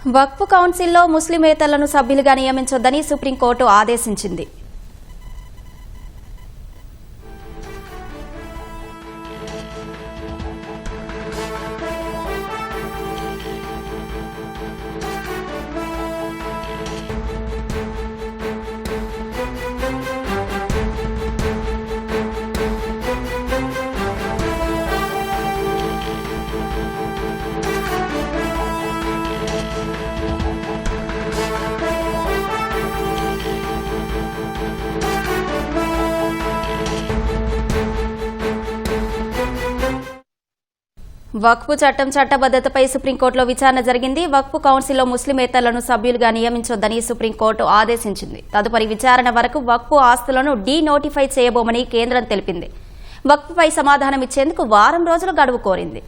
వక్ఫ్ కౌన్సిల్లో ముస్లిమేతరులను సభ్యులుగా నియమించొద్దని సుప్రీంకోర్టు ఆదేశించింది. వక్ఫ్ చట్టం చట్టబద్దతపై సుప్రీంకోర్టులో విచారణ జరిగింది. వక్ఫ్ కౌన్సిల్లో ముస్లిమేతరులను సభ్యులుగా నియమించొద్దని సుప్రీంకోర్టు ఆదేశించింది. తదుపరి విచారణ వరకు వక్ఫ్ ఆస్తులను డీనోటిఫై చేయబోమని కేంద్రం తెలిపింది. వక్ఫ్పై సమాధానం ఇచ్చేందుకు వారం రోజులు గడువు కోరింది.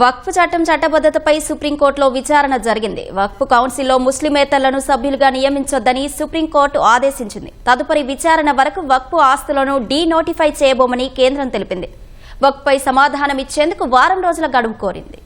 వక్ఫ్ చట్టం చట్టబద్దతపై సుప్రీంకోర్టులో విచారణ జరిగింది. వక్ఫ్ కౌన్సిల్లో ముస్లిమేతరులను సభ్యులుగా నియమించొద్దని సుప్రీంకోర్టు ఆదేశించింది. తదుపరి విచారణ వరకు వక్ఫ్ ఆస్తులను డీనోటిఫై చేయబోమని కేంద్రం తెలిపింది. వక్ఫ్పై సమాధానం ఇచ్చేందుకు వారం రోజుల గడువు కోరింది.